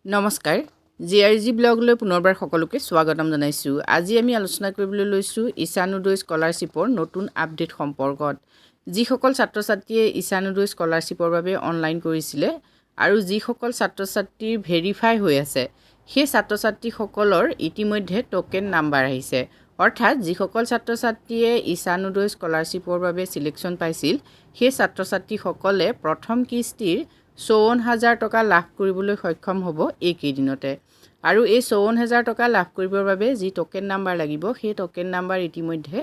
নমস্কাৰ জিআৰজি ব্লগলৈ পুনৰবাৰ সকলোকে স্বাগতম জনাইছোঁ। আজি আমি আলোচনা কৰিবলৈ লৈছোঁ ঈশান উদয় স্কলাৰশ্বিপৰ নতুন আপডেট সম্পৰ্কত। যিসকল ছাত্ৰ ছাত্ৰীয়ে ঈশান উদয় স্কলাৰশ্বিপৰ বাবে অনলাইন কৰিছিলে আৰু যিসকল ছাত্ৰ ছাত্ৰীৰ ভেৰিফাই হৈ আছে সেই ছাত্ৰ ছাত্ৰীসকলৰ ইতিমধ্যে টোকেন নাম্বাৰ আহিছে। অৰ্থাৎ যিসকল ছাত্ৰ ছাত্ৰীয়ে ঈশান উদয় স্কলাৰশ্বিপৰ বাবে সিলেকশ্যন পাইছিল সেই ছাত্ৰ ছাত্ৰীসকলে প্ৰথম কিস্তিৰ ৫৪,০০০ টকা লাভ কৰিবলৈ সক্ষম হ'ব এইকেইদিনতে। আৰু এই ৫৪,০০০ টকা লাভ কৰিবৰ বাবে যি টোকেন নাম্বাৰ লাগিব সেই টোকেন নাম্বাৰ ইতিমধ্যে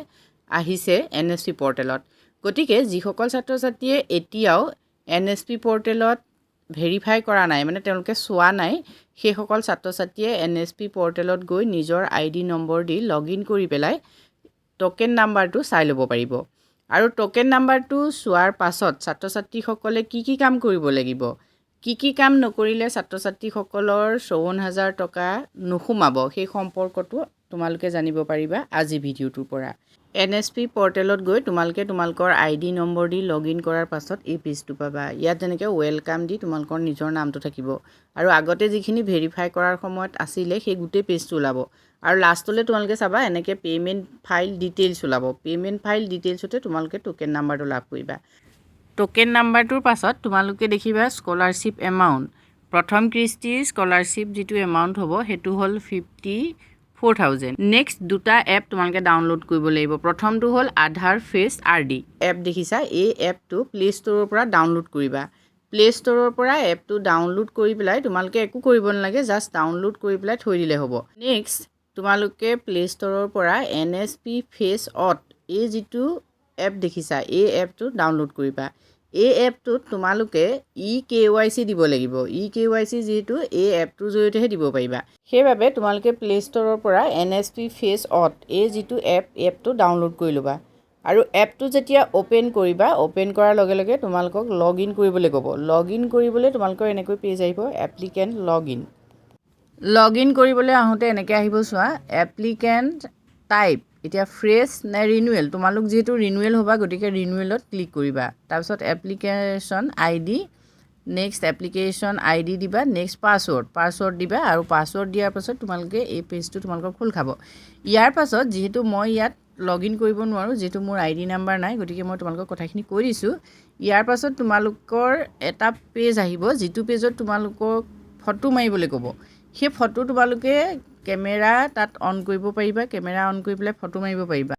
আহিছে NSP পৰ্টেলত। গতিকে যিসকল ছাত্ৰ ছাত্ৰীয়ে এতিয়াও NSP পৰ্টেলত ভেৰিফাই কৰা নাই, মানে তেওঁলোকে চোৱা নাই, সেইসকল ছাত্ৰ ছাত্ৰীয়ে NSP পৰ্টেলত গৈ নিজৰ ID নম্বৰ দি লগইন কৰি পেলাই টোকেন নাম্বাৰটো চাই ল'ব পাৰিব। আৰু টোকেন নাম্বাৰটো চোৱাৰ পাছত ছাত্ৰ ছাত্ৰীসকলে কি কাম কৰিব লাগিব, কি কাম নকৰিলে ছাত্ৰ ছাত্ৰীসকলৰ ৫৪,০০০ টকা নোসোমাব, সেই সম্পৰ্কটো তোমালোকে জানিব পাৰিবা আজি ভিডিঅ'টোৰ পৰা। NSP পৰ্টেলত গৈ তোমালোকে তোমালোকৰ ID নম্বৰ দি লগইন কৰাৰ পাছত এই পেজটো পাবা। ইয়াত যেনেকৈ ৱেলকাম দি তোমালোকৰ নিজৰ নামটো থাকিব আৰু আগতে যিখিনি ভেৰিফাই কৰাৰ সময়ত আছিলে সেই গোটেই পেজটো ওলাব। আৰু লাষ্টলৈ তোমালোকে চাবা এনেকৈ পে'মেণ্ট ফাইল ডিটেইলছ ওলাব। পে'মেণ্ট ফাইল ডিটেইলছতে তোমালোকে টোকেন নাম্বাৰটো লাভ কৰিবা। টোকেন নাম্বাৰটোৰ পাছত তোমালোকে দেখিবা স্কলাৰশ্বিপ এমাউণ্ট। প্ৰথম কিস্তিৰ স্কলাৰশ্বিপ যিটো এমাউণ্ট হ'ব সেইটো হ'ল 54,000। নেক্সট দুটা এপ তোমালোকে ডাউনলোড কৰিব লাগিব। প্ৰথমটো হ'ল আধাৰ ফেচ RD এপ দেখিছা, এই এপটো প্লে ষ্ট'ৰৰ পৰা ডাউনলোড কৰিবা। প্লে ষ্ট'ৰৰ পৰা এপটো ডাউনলোড কৰি পেলাই তোমালোকে একো কৰিব নালাগে, জাষ্ট ডাউনলোড কৰি পেলাই থৈ দিলে হ'ব। নেক্সট তোমালোকে প্লে ষ্ট'ৰৰ পৰা NSP ফেচ অট এই যিটো এপ দেখিছা এই এপটো ডাউনলোড কৰিবা। এই এপটোত তোমালোকে EKYC দিব লাগিব। EKYC যিহেতু এই এপটোৰ জৰিয়তেহে দিব পাৰিবা, সেইবাবে তোমালোকে প্লে ষ্ট'ৰৰ পৰা NSP ফেচ অট এই যিটো এপটো ডাউনলোড কৰি ল'বা। আৰু এপটো যেতিয়া অ'পেন কৰিবা, অ'পেন কৰাৰ লগে লগে তোমালোকক লগইন কৰিবলৈ ক'ব। লগইন কৰিবলৈ তোমালোকৰ এনেকৈ পেজ আহিব, এপ্লিকেণ্ট লগইন। লগইন কৰিবলৈ আহোঁতে এনেকৈ আহিব, চোৱা এপ্লিকেণ্ট টাইপ এতিয়া ফ্ৰেছ নে ৰিনুৱেল। তোমালোক যিহেতু ৰিনুৱেল হ'বা গতিকে ৰিনুৱেলত ক্লিক কৰিবা। তাৰপিছত application ID, next application ID দিবা, নেক্সট পাছৱৰ্ড দিবা আৰু পাছৱৰ্ড দিয়াৰ পাছত তোমালোকে এই পেজটো তোমালোকৰ খোল খাব। ইয়াৰ পাছত যিহেতু মই ইয়াত লগইন কৰিব নোৱাৰোঁ, যিহেতু মোৰ ID নাম্বাৰ নাই, গতিকে মই তোমালোকক কথাখিনি কৈ দিছোঁ। ইয়াৰ পাছত তোমালোকৰ এটা পেজ আহিব যিটো পেজত তোমালোকক ফটো মাৰিবলৈ ক'ব। সেই ফটো তোমালোকে কেমেৰা তাত অন কৰিব পাৰিবা, কেমেৰা অন কৰি পেলাই ফটো মাৰিব পাৰিবা।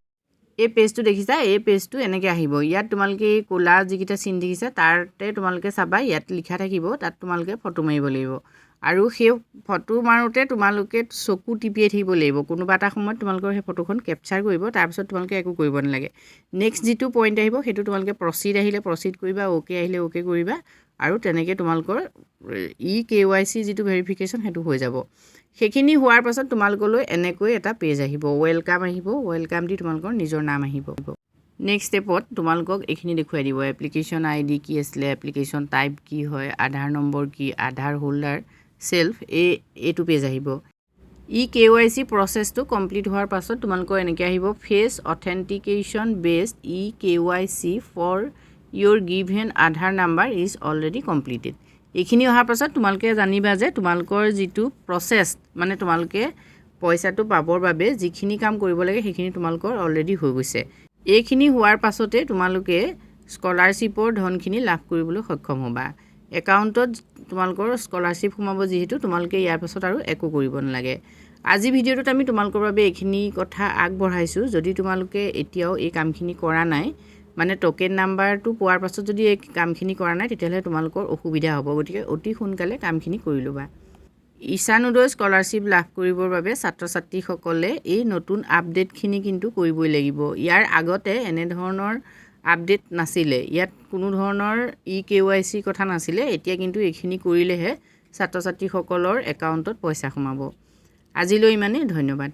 এই পেজটো দেখিছা, এই পেজটো এনেকৈ আহিব। ইয়াত তোমালোকে এই ক'লা যিকেইটা চিন দেখিছা তাতে তোমালোকে চাবা, ইয়াত লিখা থাকিব, তাত তোমালোকে ফটো মাৰিব লাগিব। আৰু সেই ফটো মাৰোঁতে তোমালোকে চকু টিপিয়াই থাকিব লাগিব। কোনোবা এটা সময়ত তোমালোকৰ সেই ফটোখন কেপচাৰ কৰিব, তাৰপিছত তোমালোকে একো কৰিব নালাগে। নেক্সট যিটো পইণ্ট আহিব সেইটো তোমালোকে প্ৰচিড আহিলে প্ৰচিড কৰিবা, অ'কে আহিলে অ'কে কৰিবা আৰু তেনেকৈ তোমালোকৰ EKYC যিটো ভেৰিফিকেশ্যন সেইটো হৈ যাব। সেইখিনি হোৱাৰ পাছত তোমালোকলৈ এনেকৈ এটা পেজ আহিব, ৱেলকাম আহিব। ৱেলকাম দি তোমালোকৰ নিজৰ নাম আহিব। নেক্সট ষ্টেপত তোমালোকক এইখিনি দেখুৱাই দিব, এপ্লিকেশ্যন ID কি আছিলে, এপ্লিকেশ্যন টাইপ কি হয়, আধাৰ নম্বৰ কি, আধাৰ হোল্ডাৰ চেল্ফ, এইটো পেজ আহিব। EKYC প্ৰচেছটো কমপ্লিট হোৱাৰ পাছত তোমালোকৰ এনেকৈ আহিব, face authentication based EKYC for your given Aadhaar number is already completed. এইখিনি অহাৰ পাছত তোমালোকে জানিবা যে তোমালোকৰ যিটো প্ৰচেছ, মানে তোমালোকে পইচাটো পাবৰ বাবে যিখিনি কাম কৰিব লাগে সেইখিনি তোমালোকৰ অলৰেডি হৈ গৈছে। এইখিনি হোৱাৰ পাছতে তোমালোকে স্কলাৰশ্বিপৰ ধনখিনি লাভ কৰিবলৈ সক্ষম হ'বা। একাউণ্টত তোমালোকৰ স্কলাৰশ্বিপ সোমাব যিহেতু তোমালোকে ইয়াৰ পাছত আৰু একো কৰিব নালাগে। আজি ভিডিঅ'টোত আমি তোমালোকৰ বাবে এইখিনি কথা আগবঢ়াইছোঁ। যদি তোমালোকে এতিয়াও এই কামখিনি কৰা নাই, মানে টোকেন নাম্বাৰটো পোৱাৰ পাছত যদি এই কামখিনি কৰা নাই, তেতিয়াহ'লে তোমালোকৰ অসুবিধা হ'ব। গতিকে অতি সোনকালে কামখিনি কৰি ল'বা। ঈশান উদয় স্কলাৰশ্বিপ লাভ কৰিবৰ বাবে ছাত্ৰ ছাত্ৰীসকলে এই নতুন আপডেটখিনি কিন্তু কৰিবই লাগিব। ইয়াৰ আগতে এনেধৰণৰ আপডেট নাছিলে, ইয়াত কোনো ধৰণৰ EKYC কথা নাছিলে। এতিয়া কিন্তু এইখিনি কৰিলেহে ছাত্ৰ ছাত্ৰীসকলৰ একাউণ্টত পইচা সোমাব। আজিলৈ ইমানেই, ধন্যবাদ।